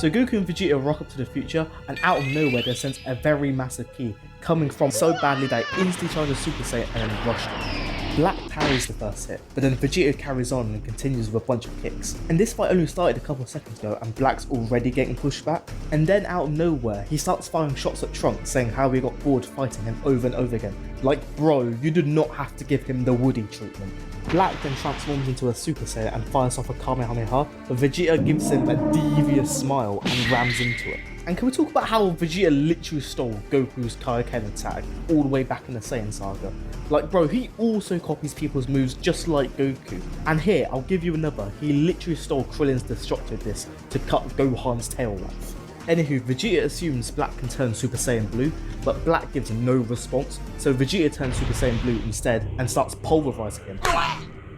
So Goku and Vegeta rock up to the future, and out of nowhere they sense a very massive ki coming from so badly that it instantly charges Super Saiyan and then rushed him. Black parries the first hit, but then Vegeta carries on and continues with a bunch of kicks. And this fight only started a couple of seconds ago and Black's already getting pushed back. And then out of nowhere, he starts firing shots at Trunks, saying how he got bored fighting him over and over again. Like, bro, you did not have to give him the Woody treatment. Black then transforms into a Super Saiyan and fires off a Kamehameha, but Vegeta gives him a devious smile and rams into it. And can we talk about how Vegeta literally stole Goku's Kaioken attack all the way back in the Saiyan saga? Like, bro, he also copies people's moves just like Goku. And here, I'll give you another. He literally stole Krillin's Destructive Disc to cut Gohan's tail off. Anywho, Vegeta assumes Black can turn Super Saiyan Blue, but Black gives no response, so Vegeta turns Super Saiyan Blue instead and starts pulverizing him.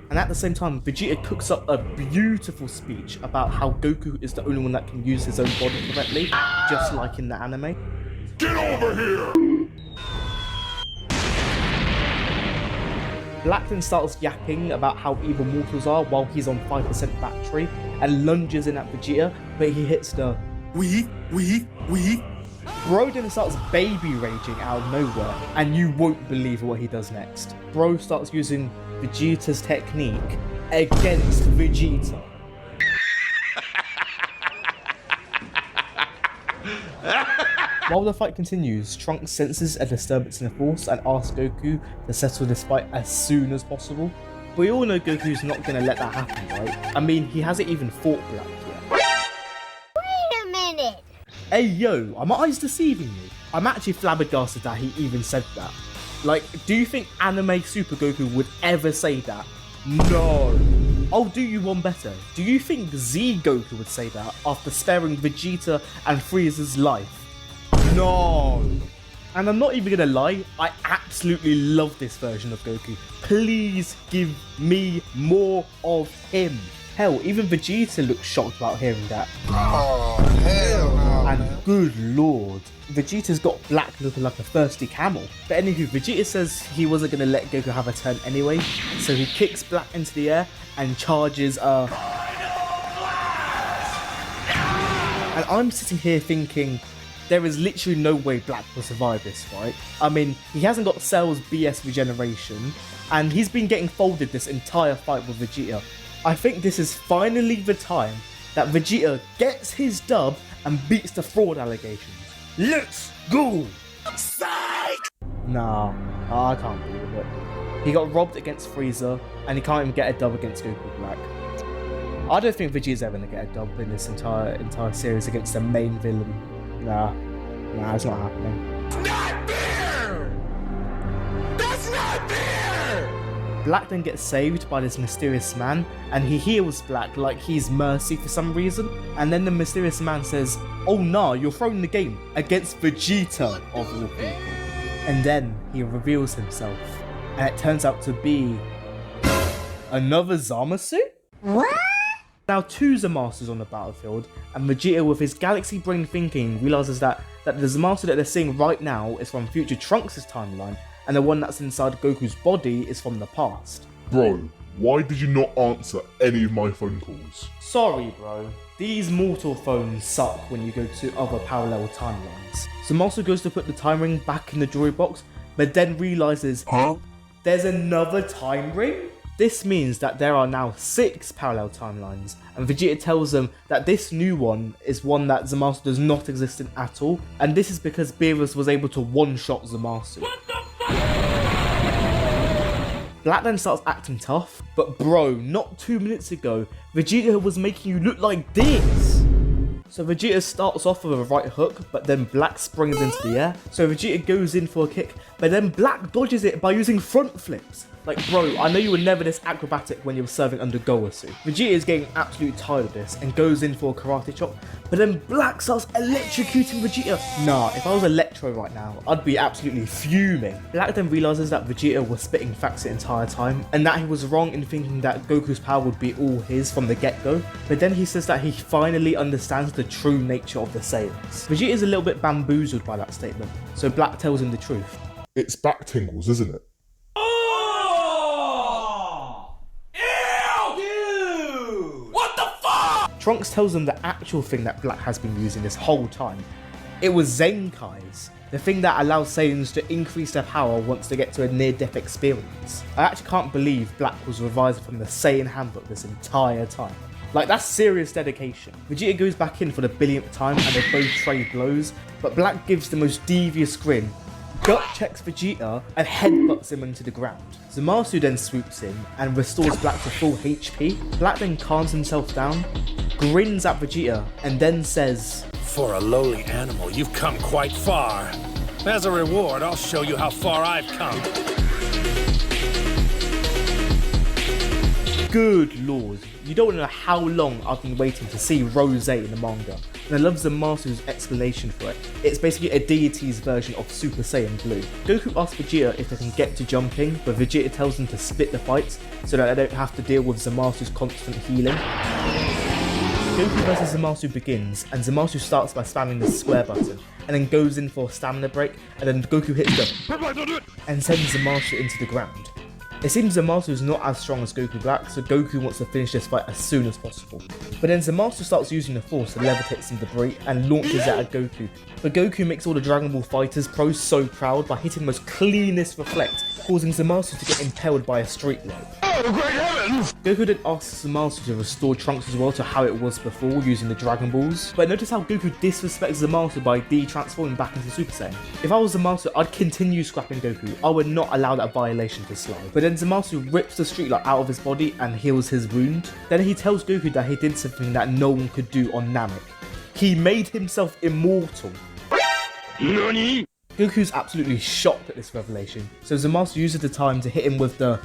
And at the same time, Vegeta cooks up a beautiful speech about how Goku is the only one that can use his own body correctly, just like in the anime. Get over here! Black then starts yapping about how evil mortals are while he's on 5% battery and lunges in at Vegeta, but he hits the we. Bro then starts baby raging out of nowhere, and you won't believe what he does next. Bro starts using Vegeta's technique against Vegeta. While the fight continues, Trunks senses a disturbance in the force and asks Goku to settle this fight as soon as possible. But we all know Goku's not going to let that happen, right? I mean, he hasn't even fought Black yet. Wait a minute! Hey yo, are my eyes deceiving me? I'm actually flabbergasted that he even said that. Like, do you think anime Super Goku would ever say that? No. I'll do you one better. Do you think Z Goku would say that after sparing Vegeta and Frieza's life? No. And I'm not even gonna lie, I absolutely love this version of Goku. Please give me more of him. Hell, even Vegeta looks shocked about hearing that. Oh, hell no. And good lord, Vegeta's got Black looking like a thirsty camel. But anywho, Vegeta says he wasn't going to let Goku have a turn anyway, so he kicks Black into the air and charges And I'm sitting here thinking, there is literally no way Black will survive this fight. I mean, he hasn't got Cell's BS regeneration, and he's been getting folded this entire fight with Vegeta. I think this is finally the time that Vegeta gets his dub and beats the fraud allegations. Let's go! Psych! Nah, I can't believe it. He got robbed against Frieza, and he can't even get a dub against Goku Black. I don't think Vegeta's ever gonna get a dub in this entire series against the main villain. Nah, it's not happening. Not fair! That's not fair! Black then gets saved by this mysterious man, and he heals Black like he's Mercy for some reason. And then the mysterious man says, "Oh nah, you're throwing the game against Vegeta of all people." And then he reveals himself, and it turns out to be another Zamasu? What? Now 2 Zamasus on the battlefield, and Vegeta with his galaxy brain thinking realizes that the Zamasu that they're seeing right now is from future Trunks' timeline, and the one that's inside Goku's body is from the past. Bro, why did you not answer any of my phone calls? Sorry bro, these mortal phones suck when you go to other parallel timelines. Zamasu goes to put the time ring back in the jewelry box, but then realizes, there's another time ring? This means that there are now 6 parallel timelines, and Vegeta tells them that this new one is one that Zamasu does not exist in at all, and this is because Beerus was able to one-shot Zamasu. Black then starts acting tough, but bro, not 2 minutes ago, Vegeta was making you look like this! So Vegeta starts off with a right hook, but then Black springs into the air, so Vegeta goes in for a kick, but then Black dodges it by using front flips. Like bro, I know you were never this acrobatic when you were serving under Gowasu. Vegeta is getting absolutely tired of this and goes in for a karate chop, but then Black starts electrocuting Vegeta. Nah, if I was Electro right now, I'd be absolutely fuming. Black then realizes that Vegeta was spitting facts the entire time, and that he was wrong in thinking that Goku's power would be all his from the get-go, but then he says that he finally understands the true nature of the Saiyans. Vegeta is a little bit bamboozled by that statement, so Black tells him the truth. It's back tingles, isn't it? Trunks tells them the actual thing that Black has been using this whole time. It was Zenkais, the thing that allows Saiyans to increase their power once they get to a near-death experience. I actually can't believe Black was revised from the Saiyan handbook this entire time. Like, that's serious dedication. Vegeta goes back in for the billionth time and they both trade blows, but Black gives the most devious grin, gut checks Vegeta and headbutts him into the ground. Zamasu then swoops in and restores Black to full HP. Black then calms himself down, grins at Vegeta, and then says, "For a lowly animal, you've come quite far. As a reward, I'll show you how far I've come." Good lord, you don't know how long I've been waiting to see Rose in the manga, and I love Zamasu's explanation for it. It's basically a deity's version of Super Saiyan Blue. Goku asks Vegeta if they can get to jumping, but Vegeta tells them to split the fights so that they don't have to deal with Zamasu's constant healing. Goku vs Zamasu begins, and Zamasu starts by spamming the square button, and then goes in for a stamina break, and then Goku hits the and sends Zamasu into the ground. It seems Zamasu is not as strong as Goku Black, so Goku wants to finish this fight as soon as possible. But then Zamasu starts using the Force to levitate some debris and launches it at Goku. But Goku makes all the Dragon Ball Fighters pros so proud by hitting the most cleanest reflect, causing Zamasu to get impaled by a street light. Oh, great heavens! Goku then asks Zamasu to restore Trunks as well to how it was before using the Dragon Balls. But notice how Goku disrespects Zamasu by de-transforming back into Super Saiyan. If I was Zamasu, I'd continue scrapping Goku. I would not allow that violation to slide. But then Zamasu rips the street light out of his body and heals his wound. Then he tells Goku that he did something that no one could do on Namek. He made himself immortal. NANI? Goku's absolutely shocked at this revelation, so Zamasu uses the time to hit him with the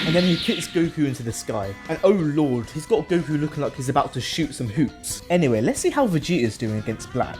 and then he kicks Goku into the sky. And oh lord, he's got Goku looking like he's about to shoot some hoops. Anyway, let's see how Vegeta's doing against Black.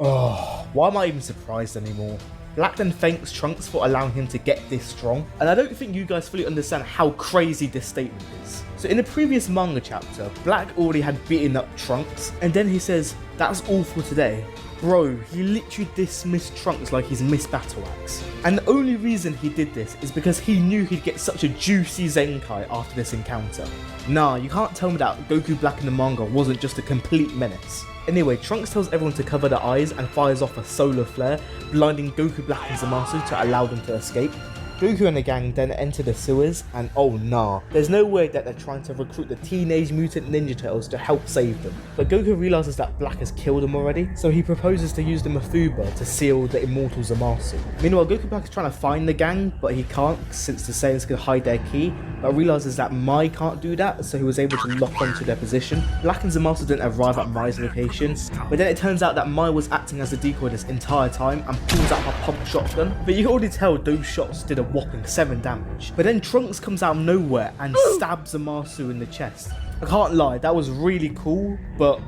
Oh, why am I even surprised anymore? Black then thanks Trunks for allowing him to get this strong, and I don't think you guys fully understand how crazy this statement is. So in the previous manga chapter, Black already had beaten up Trunks, and then he says, "That's all for today." Bro, he literally dismissed Trunks like he's Miss Battle Axe. And the only reason he did this is because he knew he'd get such a juicy Zenkai after this encounter. Nah, you can't tell me that Goku Black in the manga wasn't just a complete menace. Anyway, Trunks tells everyone to cover their eyes and fires off a solar flare, blinding Goku Black and Zamasu to allow them to escape. Goku and the gang then enter the sewers, and oh nah, there's no way that they're trying to recruit the Teenage Mutant Ninja Turtles to help save them. But Goku realizes that Black has killed him already, so he proposes to use the Mafuba to seal the immortal Zamasu. Meanwhile, Goku Black is trying to find the gang, but he can't since the Saiyans can hide their ki, but realizes that Mai can't do that, so he was able to lock onto their position. Black and Zamasu didn't arrive at Mai's location, but then it turns out that Mai was acting as a decoy this entire time and pulls out her pump shotgun, but you can already tell those shots did a whopping 7 damage. But then Trunks comes out of nowhere and stabs Zamasu in the chest. I can't lie, that was really cool, but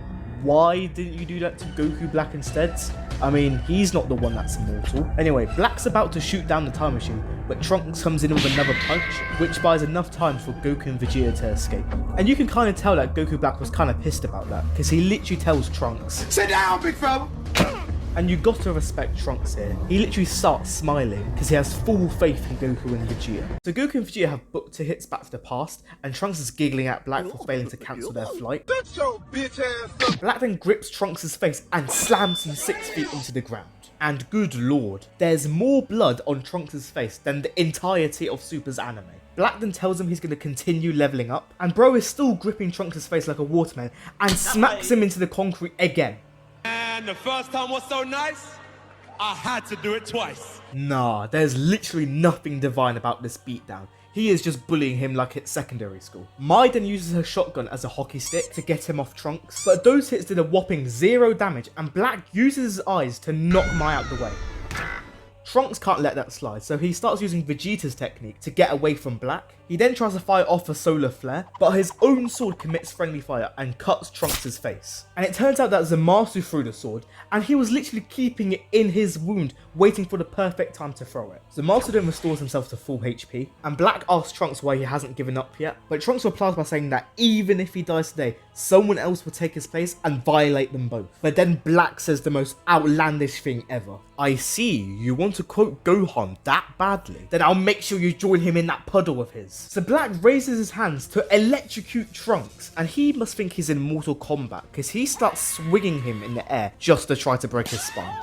why didn't you do that to Goku Black instead? I mean, he's not the one that's immortal. Anyway, Black's about to shoot down the time machine, but Trunks comes in with another punch, which buys enough time for Goku and Vegeta to escape. And you can kind of tell that Goku Black was kind of pissed about that, because he literally tells Trunks, "Sit down, big fella!" And you gotta respect Trunks here. He literally starts smiling because he has full faith in Goku and Vegeta. So Goku and Vegeta have booked tickets back to the past, and Trunks is giggling at Black for failing to cancel their flight. Black then grips Trunks' face and slams him 6 feet into the ground. And good lord, there's more blood on Trunks' face than the entirety of Super's anime. Black then tells him he's going to continue leveling up, and bro is still gripping Trunks' face like a watermelon and smacks him into the concrete again. And the first time was so nice, I had to do it twice. Nah, there's literally nothing divine about this beatdown. He is just bullying him like it's secondary school. Mai then uses her shotgun as a hockey stick to get him off Trunks, but those hits did a whopping 0 damage, and Black uses his eyes to knock Mai out the way. Trunks can't let that slide, so he starts using Vegeta's technique to get away from Black. He then tries to fire off a solar flare, but his own sword commits friendly fire and cuts Trunks' face. And it turns out that Zamasu threw the sword, and he was literally keeping it in his wound, waiting for the perfect time to throw it. Zamasu then restores himself to full HP, and Black asks Trunks why he hasn't given up yet, but Trunks replies by saying that even if he dies today, someone else will take his place and violate them both. But then Black says the most outlandish thing ever. I see, you want to quote Gohan that badly? Then I'll make sure you join him in that puddle of his. So Black raises his hands to electrocute Trunks, and he must think he's in Mortal Kombat because he starts swinging him in the air just to try to break his spine.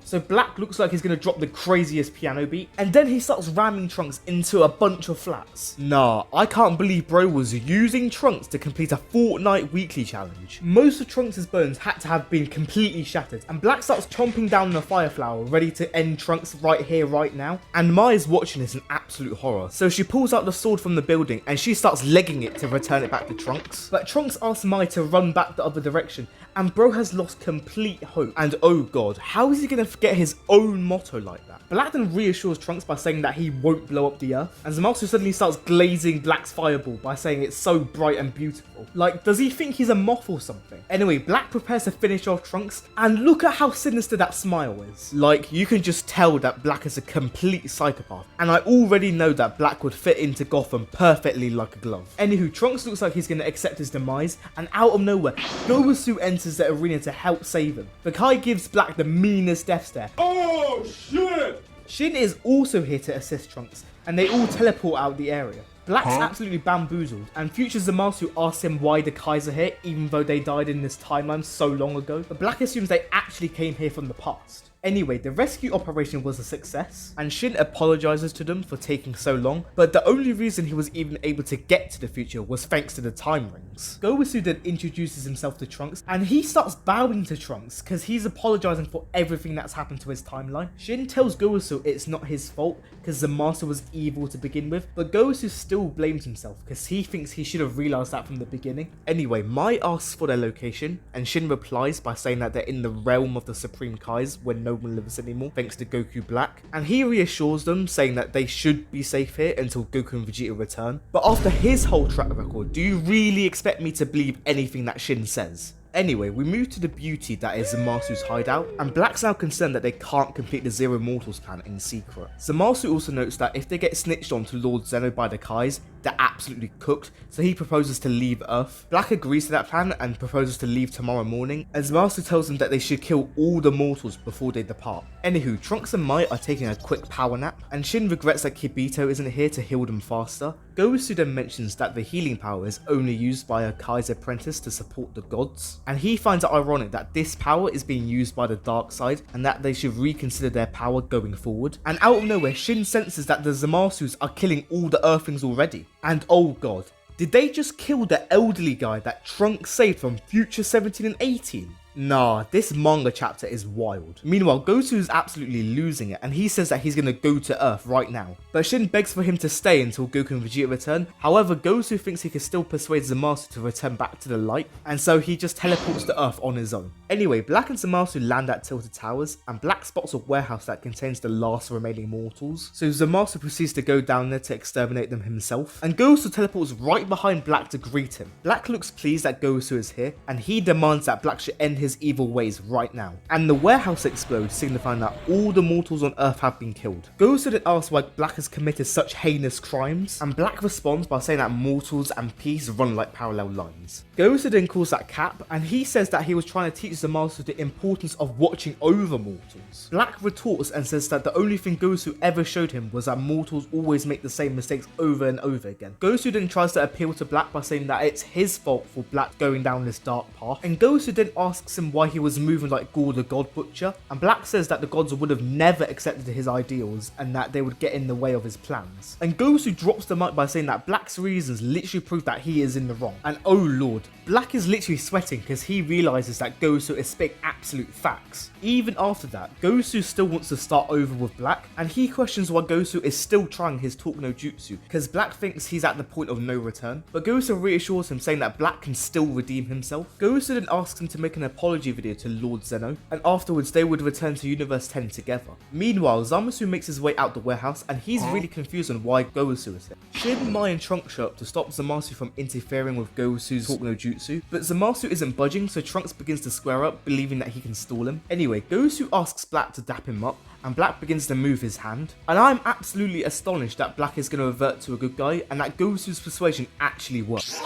So Black looks like he's going to drop the craziest piano beat, and then he starts ramming Trunks into a bunch of flats. Nah, I can't believe bro was using Trunks to complete a Fortnite weekly challenge. Most of Trunks' bones had to have been completely shattered, and Black starts chomping down on a fire flower ready to end Trunks right here, right now. And Mai's watching this in absolute horror, so she pulls out the sword from the building and she starts legging it to return it back to Trunks. But Trunks asks Mai to run back the other direction, and bro has lost complete hope. And oh god, how is he going to forget his own motto like that? Black then reassures Trunks by saying that he won't blow up the earth, and Zamasu suddenly starts glazing Black's fireball by saying it's so bright and beautiful. Like, does he think he's a moth or something? Anyway, Black prepares to finish off Trunks, and look at how sinister that smile is. Like, you can just tell that Black is a complete psychopath, and I already know that Black would fit into Gotham perfectly like a glove. Anywho, Trunks looks like he's going to accept his demise, and out of nowhere, Zamasu enters the arena to help save him. The Kai gives Black the meanest death stare. Oh, shit! Shin is also here to assist Trunks, and they all teleport out the area. Black's absolutely bamboozled, and future Zamasu asks him why the Kais are here, even though they died in this timeline so long ago. But Black assumes they actually came here from the past. Anyway, the rescue operation was a success, and Shin apologizes to them for taking so long, but the only reason he was even able to get to the future was thanks to the time rings. Gowasu then introduces himself to Trunks, and he starts bowing to Trunks because he's apologizing for everything that's happened to his timeline. Shin tells Gowasu it's not his fault because Zamasu was evil to begin with, but Gowasu still blames himself because he thinks he should have realized that from the beginning. Anyway, Mai asks for their location, and Shin replies by saying that they're in the realm of the Supreme Kais when no one lives anymore thanks to Goku Black, and he reassures them saying that they should be safe here until Goku and Vegeta return. But after his whole track record, do you really expect me to believe anything that Shin says? Anyway, we move to the beauty that is Zamasu's hideout, and Black's now concerned that they can't complete the Zero Mortals plan in secret. Zamasu also notes that if they get snitched on to Lord Zeno by the Kais, they're absolutely cooked, so he proposes to leave Earth. Black agrees to that plan and proposes to leave tomorrow morning, and Zamasu tells them that they should kill all the mortals before they depart. Anywho, Trunks and Mai are taking a quick power nap, and Shin regrets that Kibito isn't here to heal them faster. Gowasu then mentions that the healing power is only used by a Kai's apprentice to support the gods, and he finds it ironic that this power is being used by the dark side and that they should reconsider their power going forward. And out of nowhere, Shin senses that the Zamasus are killing all the Earthlings already. And oh god, did they just kill the elderly guy that Trunks saved from future 17 and 18? Nah, this manga chapter is wild. Meanwhile, Goku is absolutely losing it, and he says that he's gonna go to Earth right now. But Shin begs for him to stay until Goku and Vegeta return. However, Goku thinks he can still persuade Zamasu to return back to the light, and so he just teleports to Earth on his own. Anyway, Black and Zamasu land at Tilted Towers, and Black spots a warehouse that contains the last remaining mortals. So Zamasu proceeds to go down there to exterminate them himself, and Goku teleports right behind Black to greet him. Black looks pleased that Goku is here, and he demands that Black should end his evil ways right now. And the warehouse explodes, signifying that all the mortals on Earth have been killed. Goku then asks why Black has committed such heinous crimes, and Black responds by saying that mortals and peace run like parallel lines. Goku then calls that cap, and he says that he was trying to teach Zamasu the importance of watching over mortals. Black retorts and says that the only thing Goku ever showed him was that mortals always make the same mistakes over and over again. Goku then tries to appeal to Black by saying that it's his fault for Black going down this dark path, and Goku then asks him why he was moving like Gaul the God Butcher, and Black says that the gods would have never accepted his ideals and that they would get in the way of his plans. And Goku drops the mic by saying that Black's reasons literally prove that he is in the wrong. And oh lord, Black is literally sweating because he realizes that Goku is spitting absolute facts. Even after that, Goku still wants to start over with Black, and he questions why Goku is still trying his talk no jutsu because Black thinks he's at the point of no return. But Goku reassures him, saying that Black can still redeem himself. Goku then asks him to make an apology apology video to Lord Zeno, and afterwards they would return to Universe 10 together. Meanwhile, Zamasu makes his way out the warehouse and he's really confused on why Goku is here. Shin, Mai and Trunks show up to stop Zamasu from interfering with Goku's Talk no Jutsu, but Zamasu isn't budging, so Trunks begins to square up, believing that he can stall him. Anyway, Goku asks Black to dap him up, and Black begins to move his hand. And I'm absolutely astonished that Black is going to revert to a good guy and that Goku's persuasion actually works.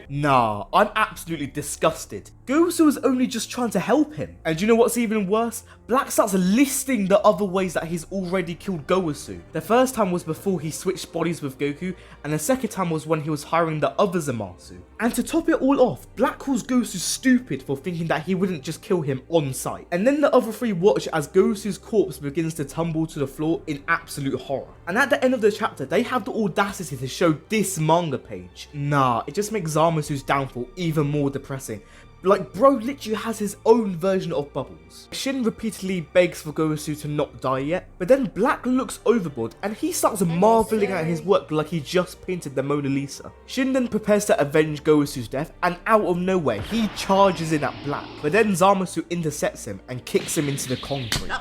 Nah, I'm absolutely disgusted. Goku was only just trying to help him. And you know what's even worse? Black starts listing the other ways that he's already killed Goku. The first time was before he switched bodies with Goku, and the second time was when he was hiring the other Zamasu. And to top it all off, Black calls Goku stupid for thinking that he wouldn't just kill him on sight. And then the other three watch as Goku's corpse begins to tumble to the floor in absolute horror. And at the end of the chapter, they have the audacity to show this manga page. Nah, it just makes Zamasu's downfall even more depressing. Like, bro literally has his own version of Bubbles. Shin repeatedly begs for Goku to not die yet, but then Black looks overboard and he starts marveling at his work like he just painted the Mona Lisa. Shin then prepares to avenge Goku's death, and out of nowhere he charges in at Black, but then Zamasu intercepts him and kicks him into the concrete.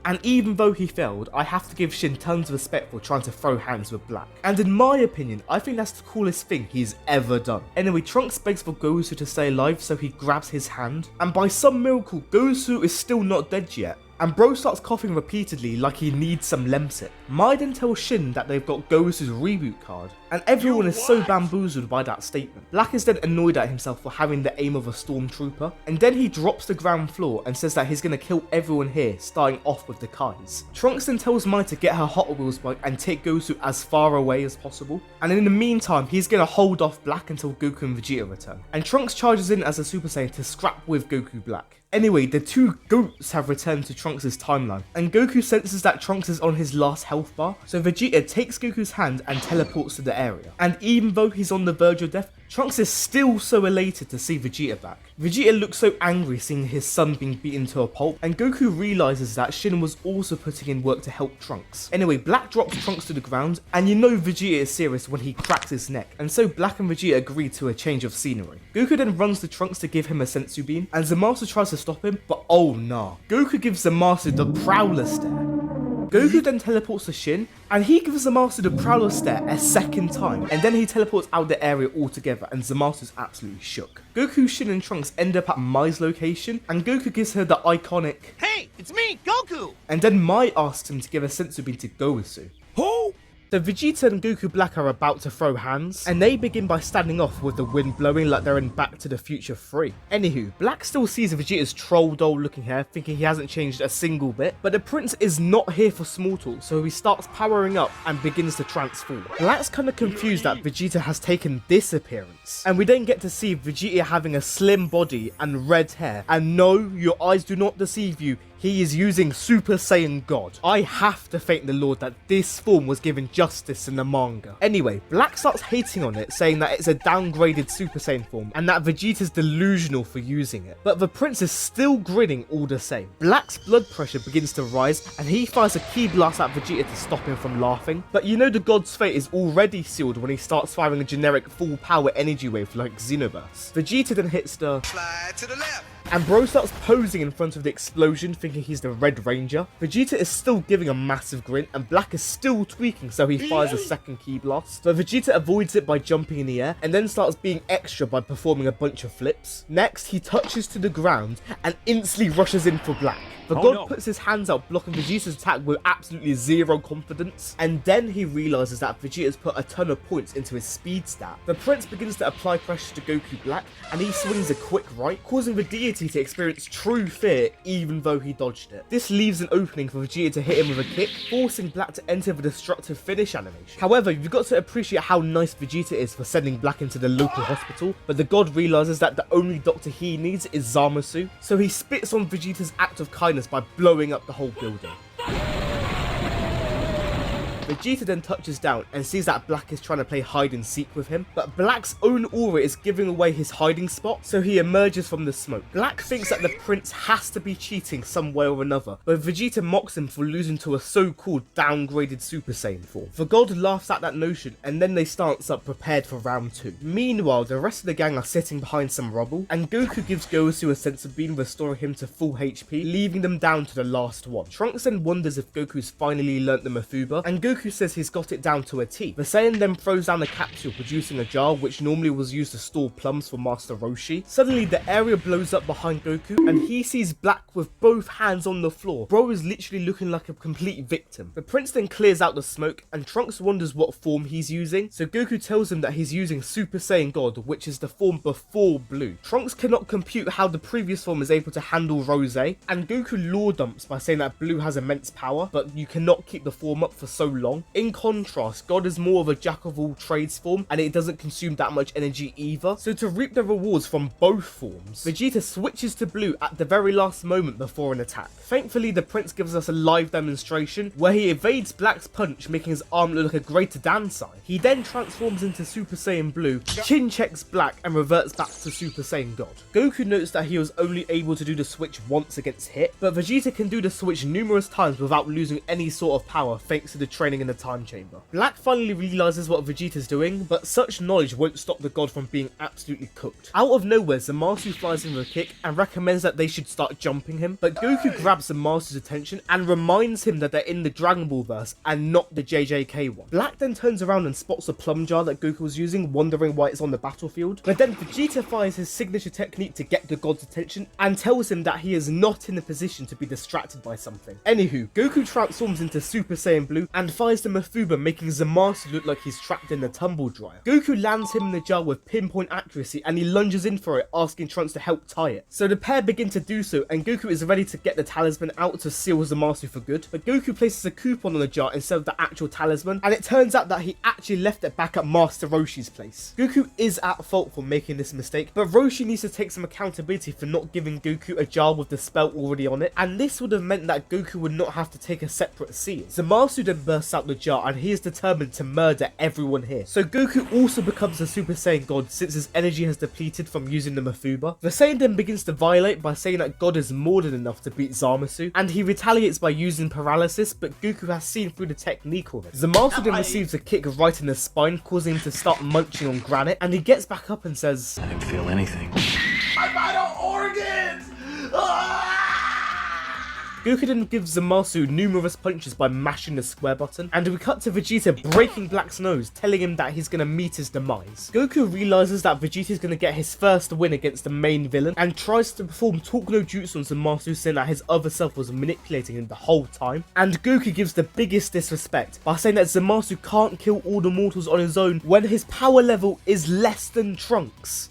And even though he failed, I have to give Shin tons of respect for trying to throw hands with Black. And in my opinion, I think that's the coolest thing he's ever done. Anyway, Trunks begs for Goku to stay alive, so he grabs his hand, and by some miracle Goku is still not dead yet, and bro starts coughing repeatedly like he needs some Lemsip. Mai then tells Shin that they've got Goku's reboot card, and everyone is so bamboozled by that statement. Black is then annoyed at himself for having the aim of a stormtrooper, and then he drops the ground floor and says that he's gonna kill everyone here, starting off with the Kais. Trunks then tells Mai to get her Hot Wheels bike and take Goku as far away as possible, and in the meantime he's gonna hold off Black until Goku and Vegeta return. And Trunks charges in as a Super Saiyan to scrap with Goku Black. Anyway, the two goats have returned to Trunks' timeline, and Goku senses that Trunks is on his last health bar, so Vegeta takes Goku's hand and teleports to the area. And even though he's on the verge of death, Trunks is still so elated to see Vegeta back. Vegeta looks so angry seeing his son being beaten to a pulp, and Goku realizes that Shin was also putting in work to help Trunks. Anyway, Black drops Trunks to the ground, and you know Vegeta is serious when he cracks his neck, and so Black and Vegeta agree to a change of scenery. Goku then runs to Trunks to give him a sensu beam, and Zamasu tries to stop him, but oh nah. Goku gives Zamasu the Prowler Stare. Goku then teleports to Shin, and he gives Zamasu the Prowler Stare a second time, and then he teleports out the area altogether, and Zamasu's absolutely shook. Goku, Shin and Trunks end up at Mai's location, and Goku gives her the iconic Hey, it's me, Goku! and then Mai asks him to give a sensu beam to Gowasu. Who? So Vegeta and Goku Black are about to throw hands, and they begin by standing off with the wind blowing like they're in Back to the Future 3. Anywho, Black still sees Vegeta's troll doll looking hair, thinking he hasn't changed a single bit, but the prince is not here for small talk, so he starts powering up and begins to transform. Black's kinda confused that Vegeta has taken this appearance, and we then get to see Vegeta having a slim body and red hair, and no, your eyes do not deceive you, he is using Super Saiyan God. I have to thank the Lord that this form was given justice in the manga. Anyway, Black starts hating on it, saying that it's a downgraded Super Saiyan form and that Vegeta's delusional for using it. But the prince is still grinning all the same. Black's blood pressure begins to rise and he fires a ki blast at Vegeta to stop him from laughing. But you know the god's fate is already sealed when he starts firing a generic full power energy wave like Xenoverse. Vegeta then hits the Slide to the left. and bro starts posing in front of the explosion thinking he's the Red Ranger. Vegeta is still giving a massive grin and Black is still tweaking, so he fires a second ki blast. But Vegeta avoids it by jumping in the air and then starts being extra by performing a bunch of flips. Next, he touches to the ground and instantly rushes in for Black. The god puts his hands out blocking Vegeta's attack with absolutely zero confidence, and then he realizes that Vegeta's put a ton of points into his speed stat. The prince begins to apply pressure to Goku Black and he swings a quick right, causing the deity to experience true fear even though he dodged it. This leaves an opening for Vegeta to hit him with a kick, forcing Black to enter the destructive finish animation. However, you've got to appreciate how nice Vegeta is for sending Black into the local hospital, but the god realizes that the only doctor he needs is Zamasu, so he spits on Vegeta's act of kindness by blowing up the whole building. Vegeta then touches down and sees that Black is trying to play hide and seek with him, but Black's own aura is giving away his hiding spot, so he emerges from the smoke. Black thinks that the prince has to be cheating some way or another, but Vegeta mocks him for losing to a so-called downgraded Super Saiyan form. The god laughs at that notion, and then they stance up prepared for round 2. Meanwhile, the rest of the gang are sitting behind some rubble, and Goku gives Gosu a sense of being, restoring him to full HP, leaving them down to the last one. Trunks then wonders if Goku's finally learnt the Mafuba, and Goku says he's got it down to a T. The Saiyan then throws down the capsule, producing a jar which normally was used to store plums for Master Roshi. Suddenly, the area blows up behind Goku, and he sees Black with both hands on the floor. Bro is literally looking like a complete victim. The prince then clears out the smoke, and Trunks wonders what form he's using, so Goku tells him that he's using Super Saiyan God, which is the form before Blue. Trunks cannot compute how the previous form is able to handle Rose, and Goku lore dumps by saying that Blue has immense power, but you cannot keep the form up for so long. In contrast, God is more of a jack of all trades form, and it doesn't consume that much energy either, so to reap the rewards from both forms, Vegeta switches to Blue at the very last moment before an attack. Thankfully, the prince gives us a live demonstration where he evades Black's punch, making his arm look like a greater Dan sign. He then transforms into Super Saiyan Blue, chin checks Black, and reverts back to Super Saiyan God. Goku notes that he was only able to do the switch once against Hit, but Vegeta can do the switch numerous times without losing any sort of power thanks to the training in the time chamber. Black finally realizes what Vegeta's doing, but such knowledge won't stop the god from being absolutely cooked. Out of nowhere, Zamasu flies in with a kick and recommends that they should start jumping him, but Goku grabs Zamasu's attention and reminds him that they're in the Dragon Ball verse and not the JJK one. Black then turns around and spots a plum jar that Goku was using, wondering why it's on the battlefield, but then Vegeta fires his signature technique to get the god's attention and tells him that he is not in a position to be distracted by something. Anywho, Goku transforms into Super Saiyan Blue and fires the Mafuba, making Zamasu look like he's trapped in the tumble dryer. Goku lands him in the jar with pinpoint accuracy and he lunges in for it, asking Trunks to help tie it. So the pair begin to do so, and Goku is ready to get the talisman out to seal Zamasu for good, but Goku places a coupon on the jar instead of the actual talisman, and it turns out that he actually left it back at Master Roshi's place. Goku is at fault for making this mistake, but Roshi needs to take some accountability for not giving Goku a jar with the spell already on it, and this would have meant that Goku would not have to take a separate seal. Zamasu then bursts out the jar and he is determined to murder everyone here. So Goku also becomes a Super Saiyan God since his energy has depleted from using the Mafuba. The Saiyan then begins to violate by saying that God is more than enough to beat Zamasu, and he retaliates by using paralysis, but Goku has seen through the technique of it. Zamasu then receives a kick right in the spine, causing him to start munching on granite, and he gets back up and says, I didn't feel anything. My vital organs! Goku then gives Zamasu numerous punches by mashing the square button, and we cut to Vegeta breaking Black's nose, telling him that he's going to meet his demise. Goku realizes that Vegeta is going to get his first win against the main villain, and tries to perform talk no jutsu on Zamasu, saying that his other self was manipulating him the whole time. And Goku gives the biggest disrespect by saying that Zamasu can't kill all the mortals on his own when his power level is less than Trunks.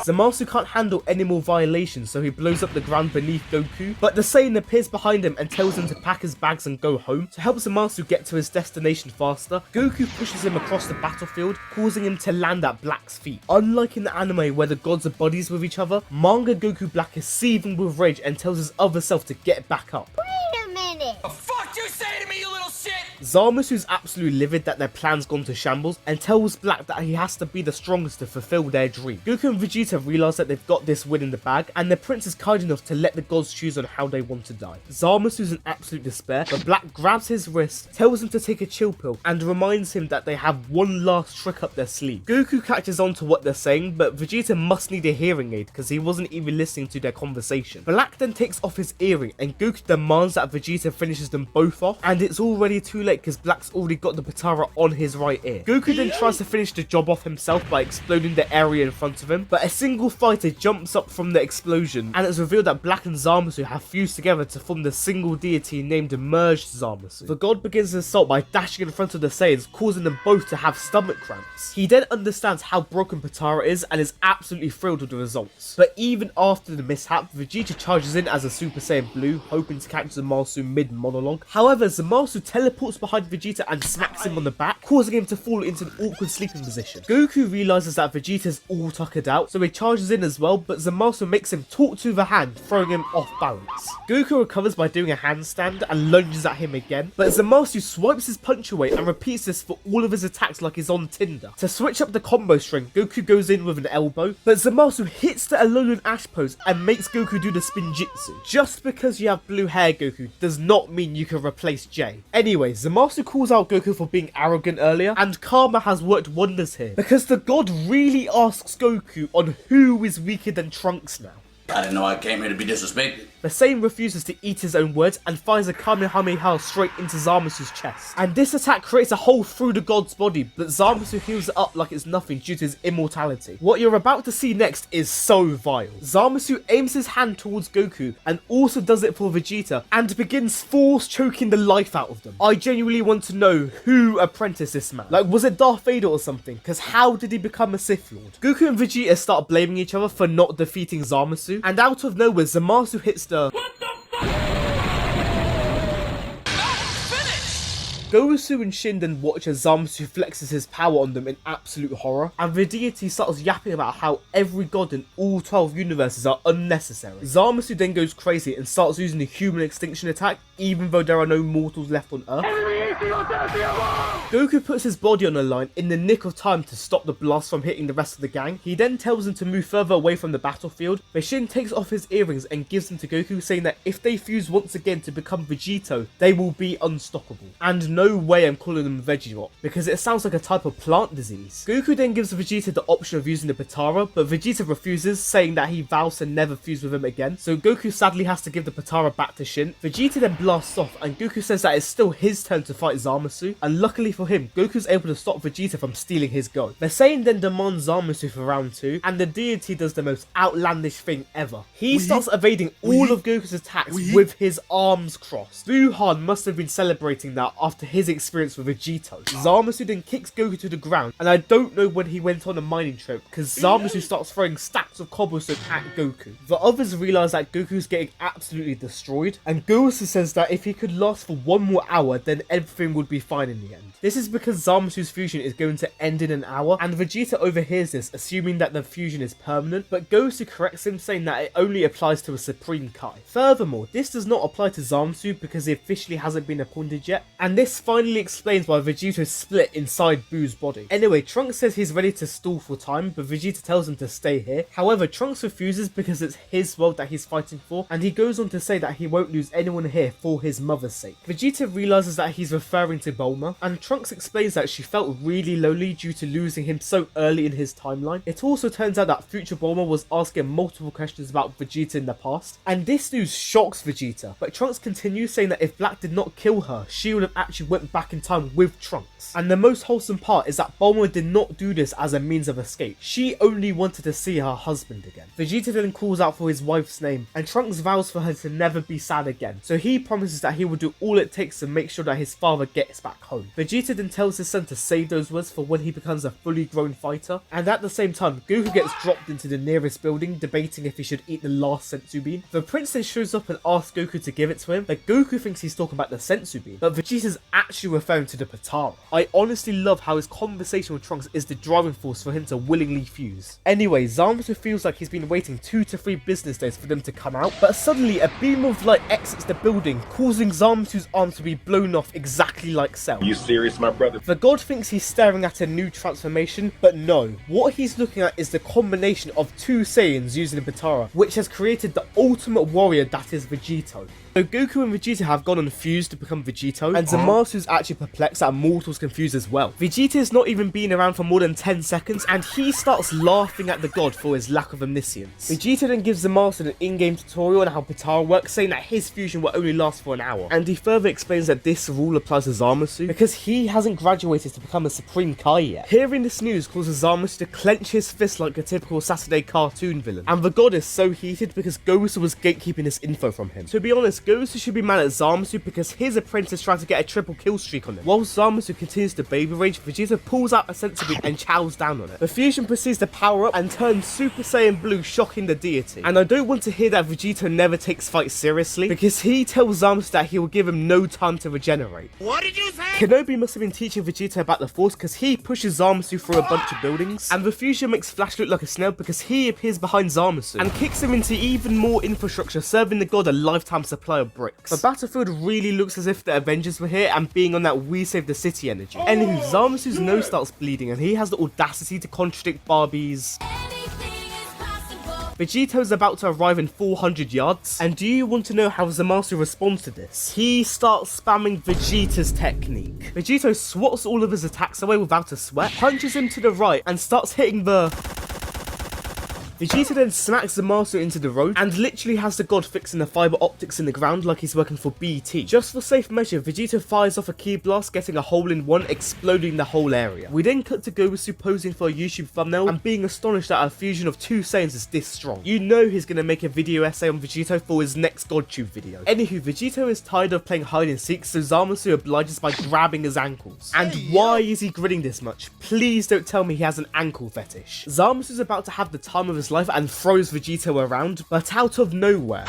Zamasu can't handle any more violations, so he blows up the ground beneath Goku, but the Saiyan appears behind him and tells him to pack his bags and go home. To help Zamasu get to his destination faster, Goku pushes him across the battlefield, causing him to land at Black's feet. Unlike in the anime where the gods are buddies with each other, Manga Goku Black is seething with rage and tells his other self to get back up. Wait a minute. The fuck you say to me, you little shit? Zamasu is absolutely livid that their plan's gone to shambles and tells Black that he has to be the strongest to fulfill their dream. Goku and Vegeta realize that they've got this win in the bag, and the prince is kind enough to let the gods choose on how they want to die. Zamasu is in absolute despair, but Black grabs his wrist, tells him to take a chill pill, and reminds him that they have one last trick up their sleeve. Goku catches on to what they're saying, but Vegeta must need a hearing aid because he wasn't even listening to their conversation. Black then takes off his earring, and Goku demands that Vegeta finishes them both off, and it's already too late because Black's already got the Patara on his right ear. Goku then tries to finish the job off himself by exploding the area in front of him, but a single fighter jumps up from the explosion, and it's revealed that Black and Zamasu have fused together to form the single deity named Merged Zamasu. The god begins his assault by dashing in front of the Saiyans, causing them both to have stomach cramps. He then understands how broken Patara is and is absolutely thrilled with the results. But even after the mishap, Vegeta charges in as a Super Saiyan Blue, hoping to catch Zamasu mid-monologue. However, Zamasu teleports behind behind Vegeta and smacks him on the back, causing him to fall into an awkward sleeping position. Goku realizes that Vegeta's all tuckered out, so he charges in as well, but Zamasu makes him talk to the hand, throwing him off balance. Goku recovers by doing a handstand and lunges at him again, but Zamasu swipes his punch away and repeats this for all of his attacks like he's on Tinder. To switch up the combo string, Goku goes in with an elbow, but Zamasu hits the Alolan Ash pose and makes Goku do the spin jitsu. Just because you have blue hair, Goku, does not mean you can replace Jay. Anyway, Zamasu calls out Goku for being arrogant earlier, and karma has worked wonders here, because the god really asks Goku on who is weaker than Trunks now. I didn't know I came here to be disrespected. The Saiyan refuses to eat his own words and fires a Kamehameha straight into Zamasu's chest. And this attack creates a hole through the god's body, but Zamasu heals it up like it's nothing due to his immortality. What you're about to see next is so vile. Zamasu aims his hand towards Goku and also does it for Vegeta and begins force choking the life out of them. I genuinely want to know who apprenticed this man. Like, was it Darth Vader or something? Because how did he become a Sith Lord? Goku and Vegeta start blaming each other for not defeating Zamasu, and out of nowhere Zamasu hits the Goku and Shin then watch as Zamasu flexes his power on them in absolute horror, and the deity starts yapping about how every god in all 12 universes are unnecessary. Zamasu then goes crazy and starts using the human extinction attack, even though there are no mortals left on Earth. Goku puts his body on the line in the nick of time to stop the blast from hitting the rest of the gang. He then tells them to move further away from the battlefield, but Shin takes off his earrings and gives them to Goku, saying that if they fuse once again to become Vegito, they will be unstoppable. And no way I'm calling them Vegito, because it sounds like a type of plant disease. Goku then gives Vegeta the option of using the Potara, but Vegeta refuses, saying that he vows to never fuse with him again, so Goku sadly has to give the Potara back to Shin. Vegeta then blasts off, and Goku says that it's still his turn to fight Zamasu, and luckily for him, Goku's able to stop Vegeta from stealing his go. The Saiyan then demands Zamasu for round 2, and the deity does the most outlandish thing ever. He starts evading all of Goku's attacks with his arms crossed. Wuhan must have been celebrating that after his experience with Vegito. Zamasu then kicks Goku to the ground, and I don't know when he went on a mining trip, because Zamasu starts throwing stacks of cobblestone at Goku. The others realise that Goku's getting absolutely destroyed, and Goku says that if he could last for one more hour, then everything would be fine in the end. This is because Zamasu's fusion is going to end in an hour, and Vegeta overhears this, assuming that the fusion is permanent, but Goku corrects him, saying that it only applies to a Supreme Kai. Furthermore, this does not apply to Zamasu because he officially hasn't been appointed yet, and this finally explains why Vegito split inside Boo's body. Anyway, Trunks says he's ready to stall for time, but Vegeta tells him to stay here. However, Trunks refuses because it's his world that he's fighting for, and he goes on to say that he won't lose anyone here for his mother's sake. Vegeta realizes that he's referring to Bulma, and Trunks explains that she felt really lonely due to losing him so early in his timeline. It also turns out that future Bulma was asking multiple questions about Vegeta in the past, and this news shocks Vegeta, but Trunks continues, saying that if Black did not kill her, she would have actually went back in time with Trunks. And the most wholesome part is that Bulma did not do this as a means of escape. She only wanted to see her husband again. Vegeta then calls out for his wife's name, and Trunks vows for her to never be sad again, so he promises that he will do all it takes to make sure that his father gets back home. Vegeta then tells his son to save those words for when he becomes a fully grown fighter, and at the same time, Goku gets dropped into the nearest building, debating if he should eat the last senzu bean. The prince then shows up and asks Goku to give it to him, but Goku thinks he's talking about the senzu bean, but Vegeta's actually referring to the Potara. I honestly love how his conversation with Trunks is the driving force for him to willingly fuse. Anyway, Zamasu feels like he's been waiting 2 to 3 business days for them to come out, but suddenly a beam of light exits the building, causing Zamasu's arm to be blown off exactly like Cell. You serious, my brother? The god thinks he's staring at a new transformation, but no. What he's looking at is the combination of 2 Saiyans using the Potara, which has created the ultimate warrior that is Vegito. So Goku and Vegeta have gone on fuse to become Vegito, and Zamasu's actually perplexed that mortals can fuse as well. Vegeta has not even been around for more than 10 seconds, and he starts laughing at the god for his lack of omniscience. Vegeta then gives Zamasu an in-game tutorial on how Potara works, saying that his fusion will only last for an hour. And he further explains that this rule applies to Zamasu, because he hasn't graduated to become a Supreme Kai yet. Hearing this news causes Zamasu to clench his fist like a typical Saturday cartoon villain, and the god is so heated because Goku was gatekeeping this info from him. To be honest, Goku should be mad at Zamasu because his apprentice tried to get a triple kill streak on him. While Zamasu continues to baby rage, Vegeta pulls out a senzu bean and chows down on it. The fusion proceeds to power up and turn Super Saiyan Blue, shocking the deity. And I don't want to hear that Vegeta never takes fights seriously, because he tells Zamasu that he will give him no time to regenerate. What did you say? Kenobi must have been teaching Vegeta about the Force because he pushes Zamasu through a bunch of buildings, and the fusion makes Flash look like a snail because he appears behind Zamasu and kicks him into even more infrastructure, serving the god a lifetime supply of bricks. The battlefield really looks as if the Avengers were here and being on that we save the city energy. Anywho, Zamasu's nose starts bleeding and he has the audacity to contradict Barbie's Vegito is about to arrive in 400 yards, and do you want to know how Zamasu responds to this? He starts spamming Vegeta's technique. Vegito swats all of his attacks away without a sweat, punches him to the right, and starts hitting the... Vegeta then smacks Zamasu into the road and literally has the god fixing the fiber optics in the ground like he's working for BT. Just for safe measure, Vegeta fires off a ki blast, getting a hole in one, exploding the whole area. We then cut to Goku posing for a YouTube thumbnail and being astonished that a fusion of two Saiyans is this strong. You know he's gonna make a video essay on Vegito for his next GodTube video. Anywho, Vegito is tired of playing hide and seek, so Zamasu obliges by grabbing his ankles. And why is he grinning this much? Please don't tell me he has an ankle fetish. Zamasu is about to have the time of his life and throws Vegito around, but out of nowhere,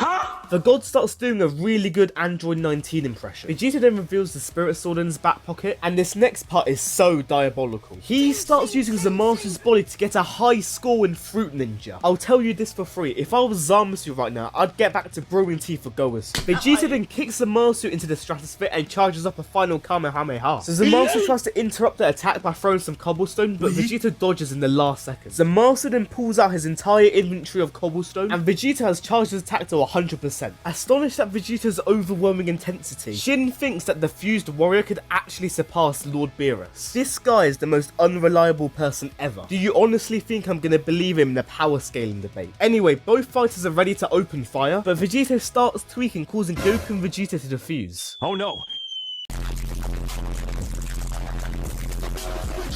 the god starts doing a really good Android 19 impression. Vegeta then reveals the spirit sword in his back pocket, and this next part is so diabolical. He starts using Zamasu's body to get a high score in Fruit Ninja. I'll tell you this for free, if I was Zamasu right now, I'd get back to brewing tea for Goku. Vegeta then kicks Zamasu into the stratosphere and charges up a final Kamehameha. So Zamasu tries to interrupt the attack by throwing some cobblestone, but Vegeta dodges in the last second. Zamasu then pulls out his entire inventory of cobblestone, and Vegeta has charged his attack to 100%. Astonished at Vegeta's overwhelming intensity, Shin thinks that the fused warrior could actually surpass Lord Beerus. This guy is the most unreliable person ever. Do you honestly think I'm gonna believe him in the power scaling debate? Anyway, both fighters are ready to open fire, but Vegeta starts tweaking, causing Goku and Vegeta to defuse. Oh no.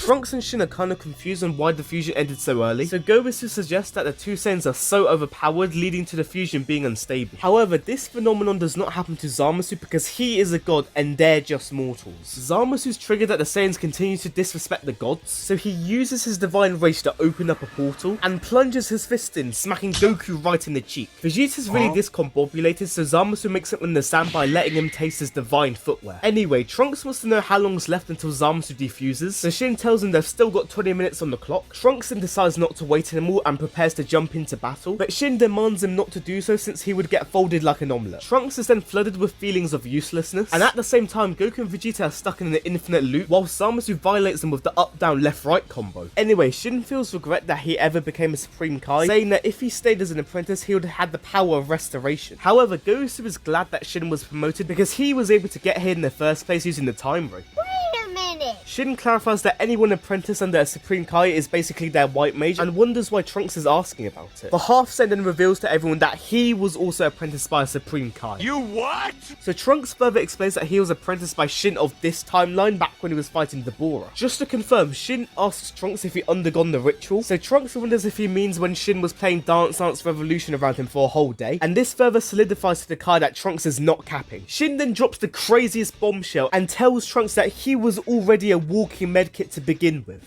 Trunks and Shin are kind of confused on why the fusion ended so early, so Goku suggests that the two Saiyans are so overpowered, leading to the fusion being unstable. However, this phenomenon does not happen to Zamasu because he is a god and they're just mortals. Zamasu's triggered that the Saiyans continue to disrespect the gods, so he uses his divine rage to open up a portal and plunges his fist in, smacking Goku right in the cheek. Vegeta's really discombobulated, so Zamasu makes it understand by letting him taste his divine footwear. Anyway, Trunks wants to know how long's left until Zamasu defuses, so Shin tells him they've still got 20 minutes on the clock. Trunks then decides not to wait anymore and prepares to jump into battle, but Shin demands him not to do so since he would get folded like an omelette. Trunks is then flooded with feelings of uselessness, and at the same time Goku and Vegeta are stuck in an infinite loop while Zamasu violates them with the up down left right combo. Anyway, Shin feels regret that he ever became a Supreme Kai, saying that if he stayed as an apprentice he would have had the power of restoration. However, Goku is glad that Shin was promoted because he was able to get here in the first place using the time ray. Wait a minute. Shin clarifies that anyone apprentice under a Supreme Kai is basically their white mage and wonders why Trunks is asking about it. The half-Saiyans then reveals to everyone that he was also apprenticed by a Supreme Kai. You what? So Trunks further explains that he was apprenticed by Shin of this timeline back when he was fighting Deborah. Just to confirm, Shin asks Trunks if he undergone the ritual, so Trunks wonders if he means when Shin was playing Dance Dance Revolution around him for a whole day, and this further solidifies to the Kai that Trunks is not capping. Shin then drops the craziest bombshell and tells Trunks that he was already a walking medkit to begin with.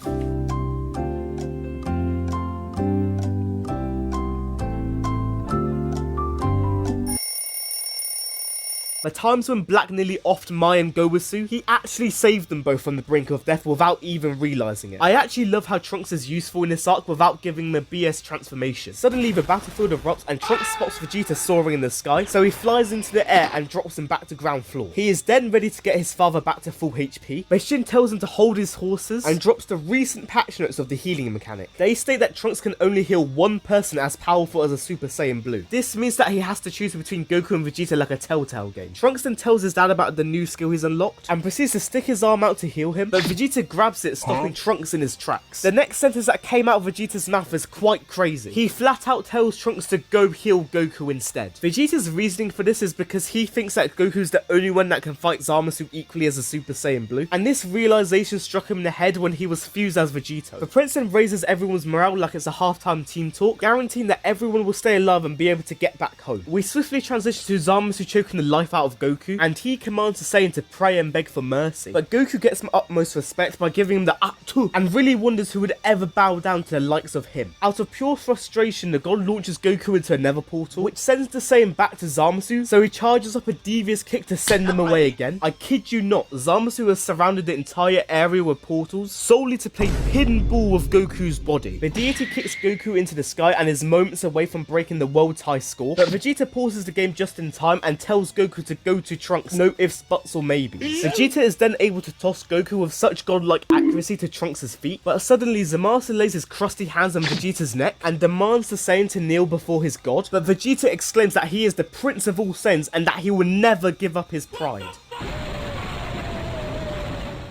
The times when Black nearly offed Mai and Gowasu, he actually saved them both from the brink of death without even realising it. I actually love how Trunks is useful in this arc without giving him a BS transformation. Suddenly the battlefield erupts and Trunks spots Vegeta soaring in the sky, so he flies into the air and drops him back to ground floor. He is then ready to get his father back to full HP, but Shin tells him to hold his horses and drops the recent patch notes of the healing mechanic. They state that Trunks can only heal one person as powerful as a Super Saiyan Blue. This means that he has to choose between Goku and Vegeta like a Telltale game. Trunks then tells his dad about the new skill he's unlocked and proceeds to stick his arm out to heal him, but Vegeta grabs it, stopping Trunks in his tracks. The next sentence that came out of Vegeta's mouth is quite crazy. He flat out tells Trunks to go heal Goku instead. Vegeta's reasoning for this is because he thinks that Goku's the only one that can fight Zamasu equally as a Super Saiyan Blue, and this realization struck him in the head when he was fused as Vegito. The prince then raises everyone's morale like it's a halftime team talk, guaranteeing that everyone will stay alive and be able to get back home. We swiftly transition to Zamasu choking the life out out of Goku, and he commands the Saiyan to pray and beg for mercy. But Goku gets some utmost respect by giving him the Atu, and really wonders who would ever bow down to the likes of him. Out of pure frustration, the god launches Goku into a nether portal, which sends the Saiyan back to Zamasu, so he charges up a devious kick to send him away again. I kid you not, Zamasu has surrounded the entire area with portals solely to play pinball with Goku's body. The deity kicks Goku into the sky and is moments away from breaking the world's high score, but Vegeta pauses the game just in time and tells Goku to go to Trunks, no ifs, buts or maybes. Vegeta is then able to toss Goku with such godlike accuracy to Trunks' feet, but suddenly Zamasu lays his crusty hands on Vegeta's neck and demands the Saiyan to kneel before his god, but Vegeta exclaims that he is the prince of all Saiyans and that he will never give up his pride.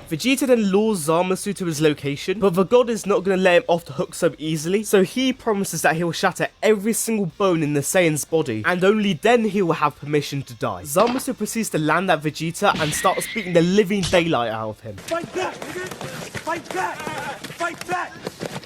Vegeta then lures Zamasu to his location, but the god is not going to let him off the hook so easily, so he promises that he will shatter every single bone in the Saiyan's body, and only then he will have permission to die. Zamasu proceeds to land at Vegeta and starts beating the living daylight out of him. Fight back, nigga! Fight back! Fight back!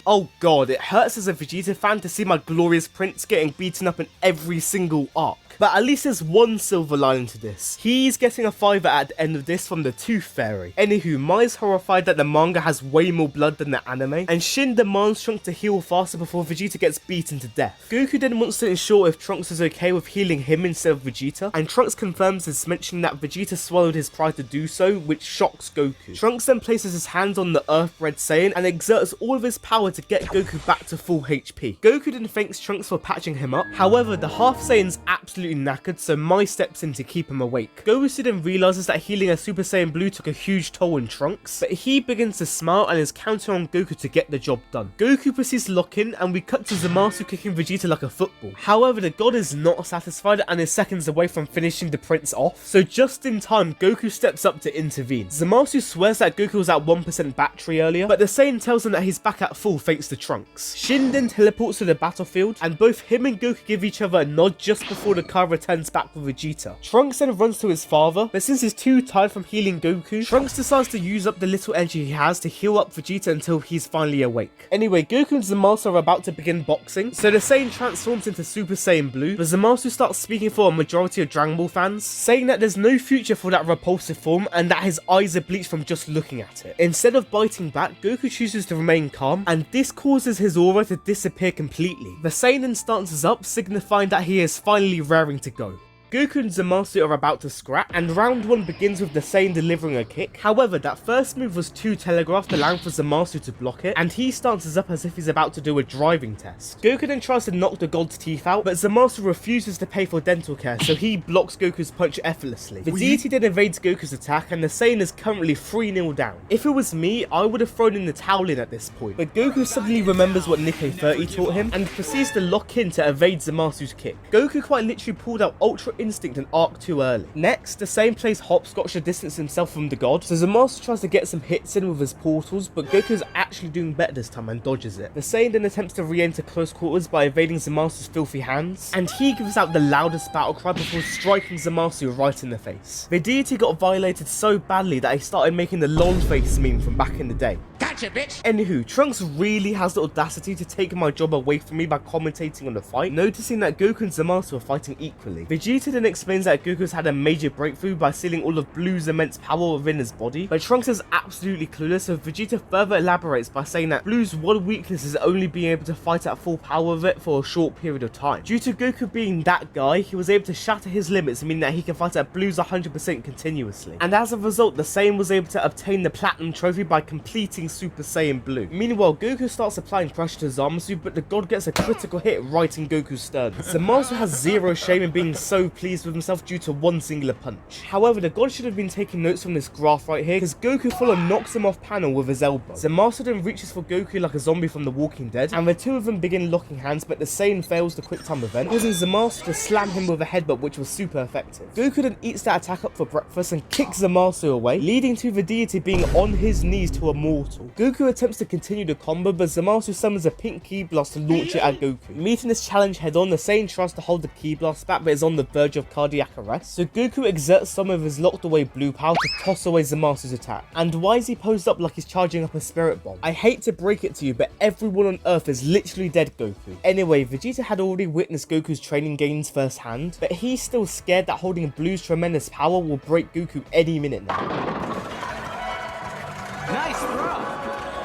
Oh god, it hurts as a Vegeta fan to see my glorious prince getting beaten up in every single arc. But at least there's one silver lining to this. He's getting a 5 at the end of this from the Tooth Fairy. Anywho, Mai's horrified that the manga has way more blood than the anime, and Shin demands Trunks to heal faster before Vegeta gets beaten to death. Goku then wants to ensure if Trunks is okay with healing him instead of Vegeta, and Trunks confirms this, mentioning that Vegeta swallowed his pride to do so, which shocks Goku. Trunks then places his hands on the Earth-bred Saiyan and exerts all of his power to get Goku back to full HP. Goku then thanks Trunks for patching him up, however the half Saiyan's absolutely knackered, so Mai steps in to keep him awake. Goku then realizes that healing a Super Saiyan Blue took a huge toll on Trunks, but he begins to smile and is counting on Goku to get the job done. Goku proceeds to lock in, and we cut to Zamasu kicking Vegeta like a football. However, the god is not satisfied and is seconds away from finishing the prince off, so just in time Goku steps up to intervene. Zamasu swears that Goku was at 1% battery earlier, but the Saiyan tells him that he's back at full thanks to Trunks. Shin then teleports to the battlefield, and both him and Goku give each other a nod just before the car returns back with Vegeta. Trunks then runs to his father, but since he's too tired from healing Goku, Trunks decides to use up the little energy he has to heal up Vegeta until he's finally awake. Anyway, Goku and Zamasu are about to begin boxing, so the Saiyan transforms into Super Saiyan Blue, but Zamasu starts speaking for a majority of Dragon Ball fans, saying that there's no future for that repulsive form and that his eyes are bleached from just looking at it. Instead of biting back, Goku chooses to remain calm, and this causes his aura to disappear completely. The Saiyan then stances up, signifying that he is finally raring to go. Goku and Zamasu are about to scrap, and round 1 begins with the Saiyan delivering a kick. However, that first move was too telegraphed, allowing for Zamasu to block it, and he stances up as if he's about to do a driving test. Goku then tries to knock the god's teeth out, but Zamasu refuses to pay for dental care, so he blocks Goku's punch effortlessly. The deity then evades Goku's attack, and the Saiyan is currently 3-0 down. If it was me, I would have thrown in the towel in at this point, but Goku suddenly remembers what Nikkei 30 taught him, and proceeds to lock in to evade Zamasu's kick. Goku quite literally pulled out Ultra Instinct and arc too early. Next, the Saiyan plays hopscotch to distance himself from the god, so Zamasu tries to get some hits in with his portals, but Goku's actually doing better this time and dodges it. The Saiyan then attempts to re-enter close quarters by evading Zamasu's filthy hands, and he gives out the loudest battle cry before striking Zamasu right in the face. The deity got violated so badly that he started making the lol face meme from back in the day. Gotcha, bitch! Anywho, Trunks really has the audacity to take my job away from me by commentating on the fight, noticing that Goku and Zamasu are fighting equally. Vegeta then explains that Goku's had a major breakthrough by sealing all of Blue's immense power within his body, but Trunks is absolutely clueless, so Vegeta further elaborates by saying that Blue's one weakness is only being able to fight at full power of it for a short period of time. Due to Goku being that guy, he was able to shatter his limits, meaning that he can fight at Blue's 100% continuously. And as a result, the Saiyan was able to obtain the Platinum Trophy by completing Super Saiyan Blue. Meanwhile, Goku starts applying pressure to Zamasu, but the god gets a critical hit right in Goku's sternum. Zamasu has zero shame in being so pleased with himself due to one singular punch. However, the god should have been taking notes from this graph right here, because Goku full on knocks him off panel with his elbow. Zamasu then reaches for Goku like a zombie from The Walking Dead, and the two of them begin locking hands, but the Saiyan fails the quick time event, causing Zamasu to slam him with a headbutt, which was super effective. Goku then eats that attack up for breakfast and kicks Zamasu away, leading to the deity being on his knees to a mortal. Goku attempts to continue the combo, but Zamasu summons a pink ki blast to launch it at Goku. Meeting this challenge head on, the Saiyan tries to hold the ki blast back, but is on the verge verge of cardiac arrest, so Goku exerts some of his locked away blue power to toss away Zamasu's attack. And why is he posed up like he's charging up a spirit bomb? I hate to break it to you, but everyone on Earth is literally dead Goku. Anyway, Vegeta had already witnessed Goku's training gains firsthand, but he's still scared that holding Blue's tremendous power will break Goku any minute now. Nice throw.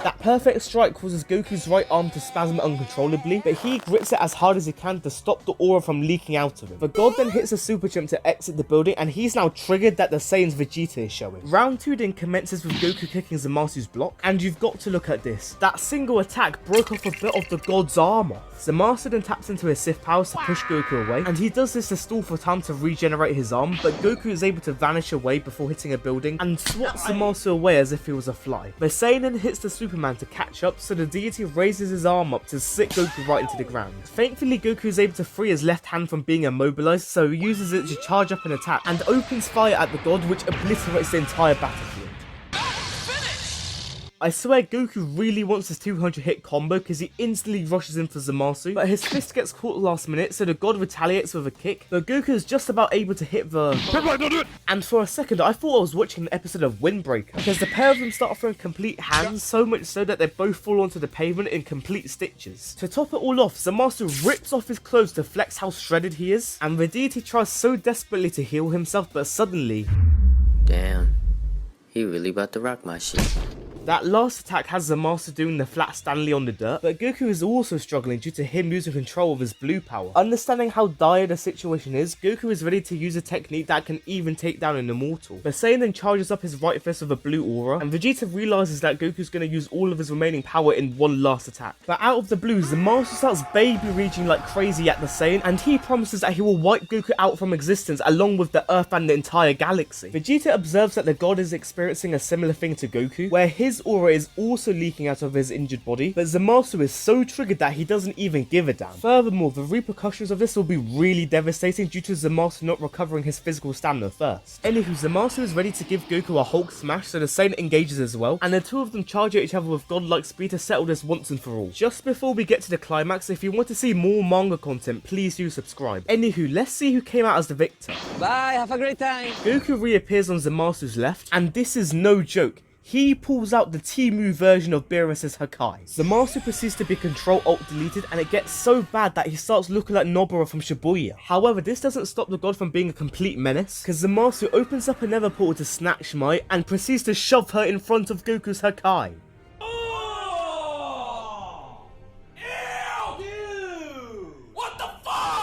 That perfect strike causes Goku's right arm to spasm uncontrollably, but he grips it as hard as he can to stop the aura from leaking out of him. The God then hits a super jump to exit the building, and he's now triggered that the Saiyan's Vegeta is showing. Round 2 then commences with Goku kicking Zamasu's block, and you've got to look at this. That single attack broke off a bit of the God's arm off. Zamasu then taps into his Sith powers to push Goku away, and he does this to stall for time to regenerate his arm, but Goku is able to vanish away before hitting a building and swats Zamasu away as if he was a fly. The Saiyan then hits the Superman to catch up, so the deity raises his arm up to sit Goku right into the ground. Thankfully, Goku is able to free his left hand from being immobilized, so he uses it to charge up an attack and opens fire at the God, which obliterates the entire battlefield. I swear Goku really wants his 200 hit combo because he instantly rushes in for Zamasu, but his fist gets caught last minute, so the God retaliates with a kick, but Goku is just about able to hit the... And for a second I thought I was watching an episode of Windbreaker, because the pair of them start throwing complete hands, so much so that they both fall onto the pavement in complete stitches. To top it all off, Zamasu rips off his clothes to flex how shredded he is, and the deity tries so desperately to heal himself, but suddenly... Damn, he really about to rock my shit. That last attack has Zamasu doing the flat Stanley on the dirt, but Goku is also struggling due to him losing control of his blue power. Understanding how dire the situation is, Goku is ready to use a technique that can even take down an immortal. The Saiyan then charges up his right fist with a blue aura, and Vegeta realizes that Goku's going to use all of his remaining power in one last attack. But out of the blue, Zamasu starts baby raging like crazy at the Saiyan, and he promises that he will wipe Goku out from existence along with the Earth and the entire galaxy. Vegeta observes that the God is experiencing a similar thing to Goku, where his aura is also leaking out of his injured body, but Zamasu is so triggered that he doesn't even give a damn. Furthermore, the repercussions of this will be really devastating due to Zamasu not recovering his physical stamina first. Anywho, Zamasu is ready to give Goku a Hulk smash, so the Saiyan engages as well, and the two of them charge at each other with godlike speed to settle this once and for all. Just before we get to the climax, if you want to see more manga content, please do subscribe. Anywho, let's see who came out as the victor. Bye, have a great time. Goku reappears on Zamasu's left, and this is no joke. He pulls out the Timu version of Beerus's Hakai. Zamasu proceeds to be Control-Alt-Deleted, and it gets so bad that he starts looking like Nobara from Shibuya. However, this doesn't stop the God from being a complete menace, because Zamasu opens up another portal to snatch Mai and proceeds to shove her in front of Goku's Hakai.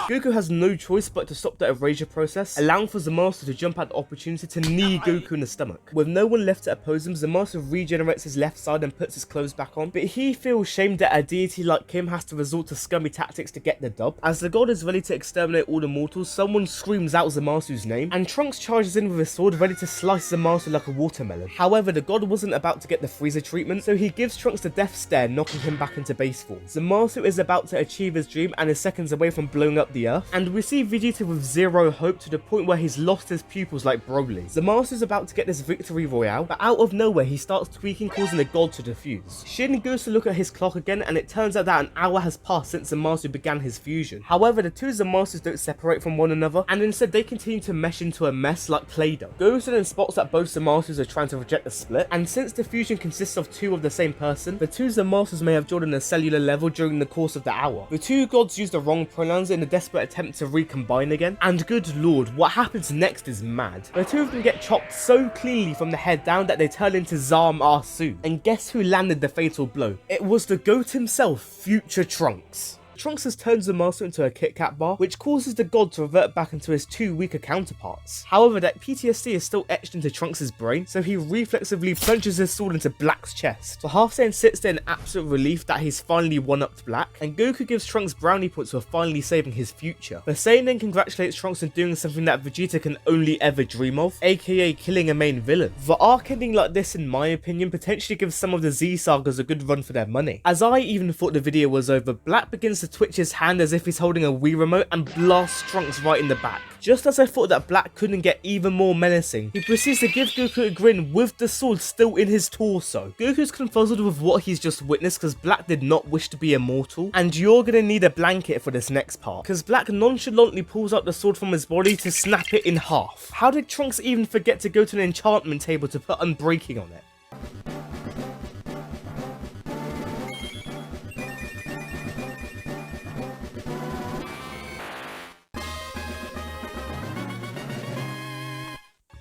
Goku has no choice but to stop the erasure process, allowing for Zamasu to jump at the opportunity to knee Goku in the stomach. With no one left to oppose him, Zamasu regenerates his left side and puts his clothes back on, but he feels shamed that a deity like him has to resort to scummy tactics to get the dub. As the God is ready to exterminate all the mortals, someone screams out Zamasu's name, and Trunks charges in with his sword ready to slice Zamasu like a watermelon. However, the God wasn't about to get the Freezer treatment, so he gives Trunks the death stare, knocking him back into base form. Zamasu is about to achieve his dream and is seconds away from blowing up the Earth, and we see Vegeta with zero hope to the point where he's lost his pupils like Broly. Zamasu is about to get this victory royale, but out of nowhere he starts tweaking, causing the God to defuse. Shin goes to look at his clock again, and it turns out that an hour has passed since Zamasu began his fusion. However, the two Zamasus don't separate from one another, and instead they continue to mesh into a mess like Play-Doh. Goes then spots that both Zamasus are trying to reject the split, and since the fusion consists of two of the same person, the two Zamasus may have joined on a cellular level during the course of the hour. The two gods use the wrong pronouns in a desperate attempt to recombine again, and good lord, what happens next is mad. The two of them get chopped so cleanly from the head down that they turn into Zamasu, and guess who landed the fatal blow? It was the goat himself, Future Trunks. Trunks has turned Zamasu into a Kit Kat bar, which causes the God to revert back into his two weaker counterparts. However, that PTSD is still etched into Trunks' brain, so he reflexively plunges his sword into Black's chest. So Half Saiyan sits there in absolute relief that he's finally one-upped Black, and Goku gives Trunks brownie points for finally saving his future. The Saiyan then congratulates Trunks on doing something that Vegeta can only ever dream of, aka killing a main villain. The arc ending like this, in my opinion, potentially gives some of the Z sagas a good run for their money. As I even thought the video was over, Black begins to to twitch his hand as if he's holding a Wii remote and blasts Trunks right in the back. Just as I thought that Black couldn't get even more menacing, he proceeds to give Goku a grin with the sword still in his torso. Goku's confuzzled with what he's just witnessed because Black did not wish to be immortal, and you're gonna need a blanket for this next part, because Black nonchalantly pulls out the sword from his body to snap it in half. How did Trunks even forget to go to an enchantment table to put Unbreaking on it?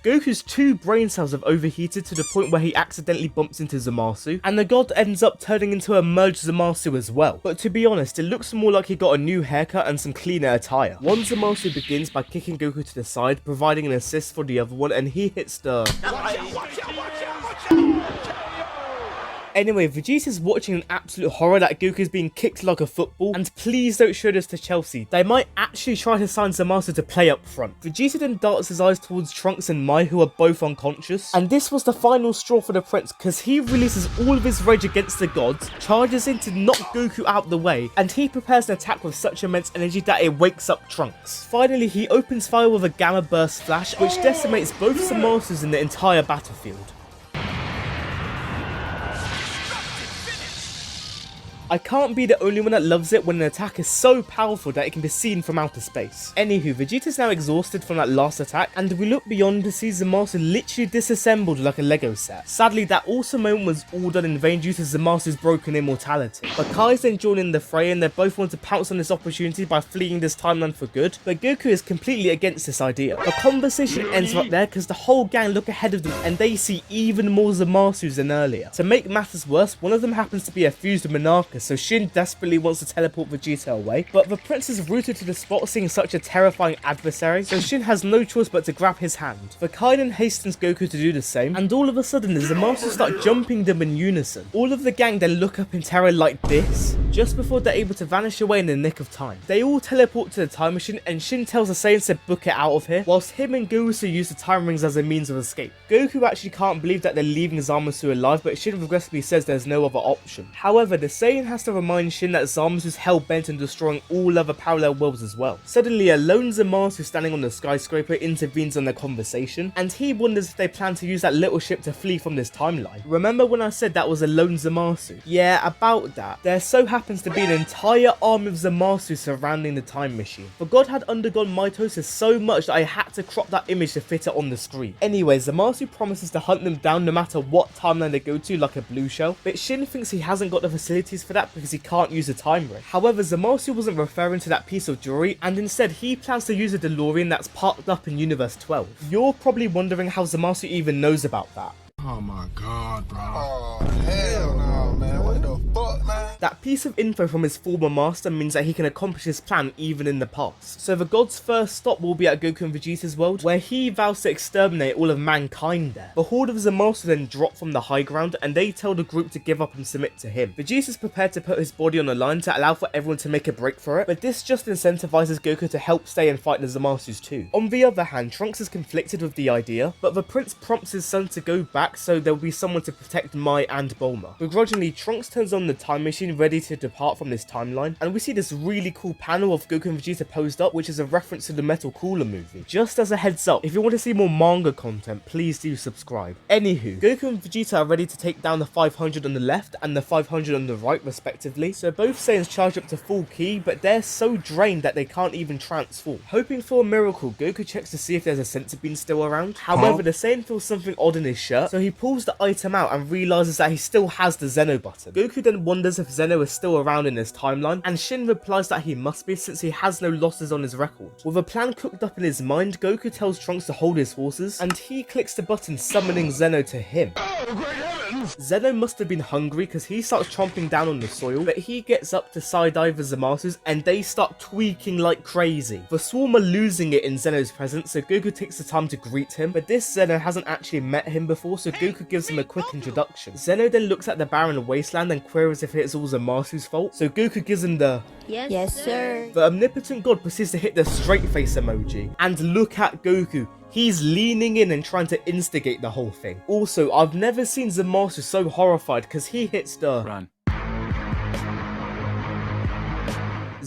Goku's 2 brain cells have overheated to the point where he accidentally bumps into Zamasu, and the god ends up turning into a merged Zamasu as well. But to be honest, it looks more like he got a new haircut and some cleaner attire. One Zamasu begins by kicking Goku to the side, providing an assist for the other one, and he hits the... Anyway, Vegeta's watching an absolute horror that Goku's being kicked like a football, and please don't show this to Chelsea. They might actually try to sign Zamasu to play up front. Vegeta then darts his eyes towards Trunks and Mai, who are both unconscious. And this was the final straw for the prince, because he releases all of his rage against the gods, charges in to knock Goku out the way, and he prepares an attack with such immense energy that it wakes up Trunks. Finally, he opens fire with a Gamma Burst Flash, which decimates both Zamasus in the entire battlefield. I can't be the only one that loves it when an attack is so powerful that it can be seen from outer space. Anywho, Vegeta's now exhausted from that last attack, and we look beyond to see Zamasu literally disassembled like a Lego set. Sadly, that awesome moment was all done in vain due to Zamasu's broken immortality. But Kai's then joined in the fray, and they both want to pounce on this opportunity by fleeing this timeline for good, but Goku is completely against this idea. The conversation ends right there because the whole gang look ahead of them and they see even more Zamasus than earlier. To make matters worse, one of them happens to be a fused Monarca, so Shin desperately wants to teleport Vegeta away, but the prince is rooted to the spot seeing such a terrifying adversary, so Shin has no choice but to grab his hand. The Kaiden hastens Goku to do the same, and all of a sudden the Zamasu start jumping them in unison. All of the gang then look up in terror like this, just before they're able to vanish away in the nick of time. They all teleport to the time machine, and Shin tells the Saiyans to book it out of here, whilst him and Goku use the time rings as a means of escape. Goku actually can't believe that they're leaving Zamasu alive, but Shin regretfully says there's no other option. However, the Saiyan has to remind Shin that Zamasu's hell-bent on destroying all other parallel worlds as well. Suddenly, a lone Zamasu standing on the skyscraper intervenes on their conversation, and he wonders if they plan to use that little ship to flee from this timeline. Remember when I said that was a lone Zamasu? Yeah, about that. There so happens to be an entire army of Zamasu surrounding the time machine. The god had undergone mitosis so much that I had to crop that image to fit it on the screen. Anyway, Zamasu promises to hunt them down no matter what timeline they go to, like a blue shell, but Shin thinks he hasn't got the facilities for that because he can't use a time ring. However, Zamasu wasn't referring to that piece of jewelry, and instead he plans to use a DeLorean that's parked up in Universe 12. You're probably wondering how Zamasu even knows about that. Oh my god, bro. Oh, hell no, man. What the fuck, man? That piece of info from his former master means that he can accomplish his plan even in the past. So the god's first stop will be at Goku and Vegeta's world, where he vows to exterminate all of mankind there. The horde of Zamasu then drop from the high ground, and they tell the group to give up and submit to him. Vegeta's prepared to put his body on the line to allow for everyone to make a break for it, but this just incentivizes Goku to help stay and fight the Zamasus too. On the other hand, Trunks is conflicted with the idea, but the prince prompts his son to go back so there will be someone to protect Mai and Bulma. Begrudgingly, Trunks turns on the time machine ready to depart from this timeline, and we see this really cool panel of Goku and Vegeta posed up, which is a reference to the Metal Cooler movie. Just as a heads up, if you want to see more manga content, please do subscribe. Anywho, Goku and Vegeta are ready to take down the 500 on the left and the 500 on the right respectively, so both Saiyans charge up to full ki, but they're so drained that they can't even transform. Hoping for a miracle, Goku checks to see if there's a sensor beam still around. However, the Saiyan feels something odd in his shirt, so he pulls the item out and realizes that he still has the Zeno button. Goku then wonders if Zeno is still around in this timeline, and Shin replies that he must be since he has no losses on his record. With a plan cooked up in his mind, Goku tells Trunks to hold his horses, and he clicks the button summoning Zeno to him. Zeno must have been hungry because he starts chomping down on the soil, but he gets up to side-dive the Zamasus and they start tweaking like crazy. The swarm are losing it in Zeno's presence, so Goku takes the time to greet him, but this Zeno hasn't actually met him before, so Goku gives him a quick introduction. Zeno then looks at the barren wasteland and queries if it's all Zamasu's fault, so Goku gives him the Yes, sir. The omnipotent god proceeds to hit the straight face emoji, and look at Goku. He's leaning in and trying to instigate the whole thing. Also, I've never seen Zamasu so horrified because he hits the run.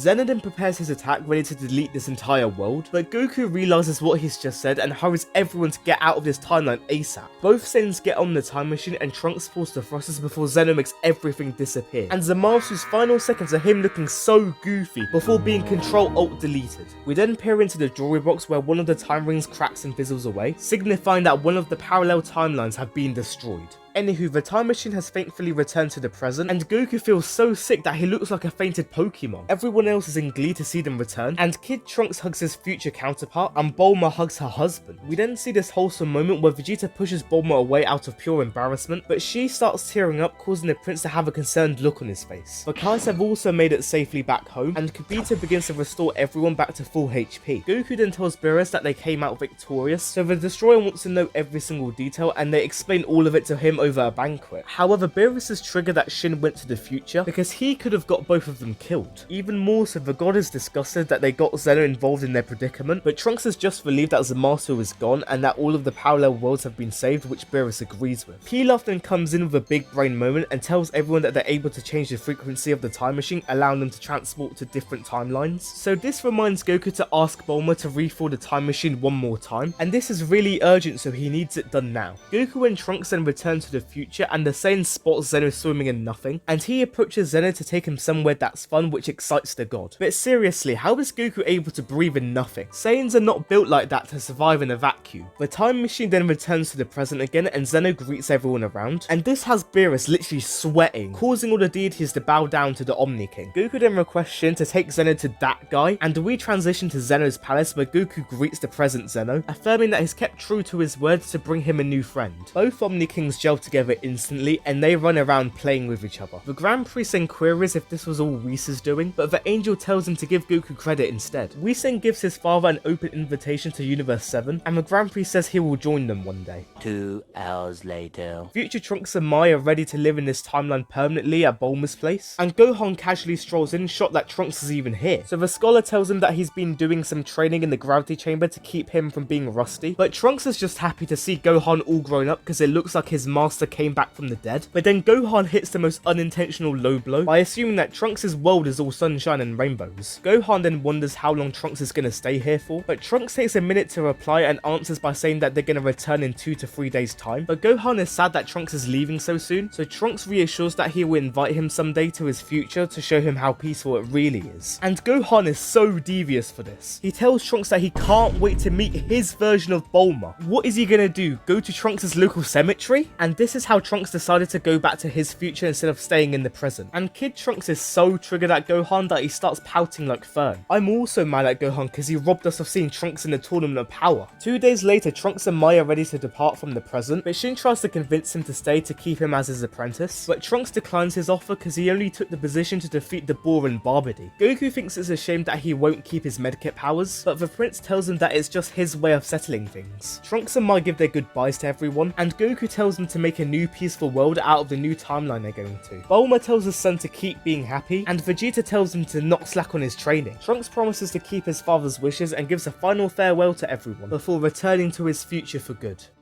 Zeno then prepares his attack ready to delete this entire world, but Goku realizes what he's just said and hurries everyone to get out of this timeline ASAP. Both Saiyans get on the time machine and Trunks falls to thrusters before Zeno makes everything disappear, and Zamasu's final seconds are him looking so goofy before being Control-Alt-deleted. We then peer into the jewelry box where one of the time rings cracks and fizzles away, signifying that one of the parallel timelines have been destroyed. Anywho, the time machine has thankfully returned to the present, and Goku feels so sick that he looks like a fainted Pokemon. Everyone else is in glee to see them return, and Kid Trunks hugs his future counterpart, and Bulma hugs her husband. We then see this wholesome moment where Vegeta pushes Bulma away out of pure embarrassment, but she starts tearing up, causing the prince to have a concerned look on his face. The Kais have also made it safely back home, and Kibito begins to restore everyone back to full HP. Goku then tells Beerus that they came out victorious, so the Destroyer wants to know every single detail, and they explain all of it to him over a banquet. However, Beerus is triggered that Shin went to the future because he could have got both of them killed. Even more so, the god is disgusted that they got Zeno involved in their predicament, but Trunks is just relieved that Zamasu is gone and that all of the parallel worlds have been saved, which Beerus agrees with. Pilaf then comes in with a big brain moment and tells everyone that they're able to change the frequency of the time machine, allowing them to transport to different timelines. So this reminds Goku to ask Bulma to refill the time machine one more time, and this is really urgent, so he needs it done now. Goku and Trunks then return to the future, and the Saiyan spots Zeno swimming in nothing, and he approaches Zeno to take him somewhere that's fun, which excites the god. But seriously, how is Goku able to breathe in nothing? Saiyans are not built like that to survive in a vacuum. The time machine then returns to the present again, and Zeno greets everyone around, and this has Beerus literally sweating, causing all the deities to bow down to the Omni King. Goku then requests Shin to take Zeno to that guy, and we transition to Zeno's palace where Goku greets the present Zeno, affirming that he's kept true to his words to bring him a new friend. Both Omni Kings gel together instantly, and they run around playing with each other. The Grand Priest then queries if this was all Whis' doing, but the angel tells him to give Goku credit instead. Whis then gives his father an open invitation to Universe 7, and the Grand Priest says he will join them one day. 2 hours later. Future Trunks and Mai are ready to live in this timeline permanently at Bulma's place, and Gohan casually strolls in, shocked that Trunks is even here. So the scholar tells him that he's been doing some training in the gravity chamber to keep him from being rusty, but Trunks is just happy to see Gohan all grown up because it looks like his master came back from the dead. But then Gohan hits the most unintentional low blow by assuming that Trunks' world is all sunshine and rainbows. Gohan then wonders how long Trunks is going to stay here for, but Trunks takes a minute to reply and answers by saying that they're going to return in 2 to 3 days time. But Gohan is sad that Trunks is leaving so soon, so Trunks reassures that he will invite him someday to his future to show him how peaceful it really is. And Gohan is so devious for this. He tells Trunks that he can't wait to meet his version of Bulma. What is he going to do? Go to Trunks' local cemetery? And this is how Trunks decided to go back to his future instead of staying in the present. And Kid Trunks is so triggered at Gohan that he starts pouting like Fern. I'm also mad at Gohan because he robbed us of seeing Trunks in the Tournament of Power. 2 days later, Trunks and Mai are ready to depart from the present, but Shin tries to convince him to stay to keep him as his apprentice, but Trunks declines his offer because he only took the position to defeat the Boar and Barbady. Goku thinks it's a shame that he won't keep his medkit powers, but the prince tells him that it's just his way of settling things. Trunks and Mai give their goodbyes to everyone, and Goku tells them to make a new peaceful world out of the new timeline they're going to. Bulma tells his son to keep being happy, and Vegeta tells him to not slack on his training. Trunks promises to keep his father's wishes and gives a final farewell to everyone before returning to his future for good.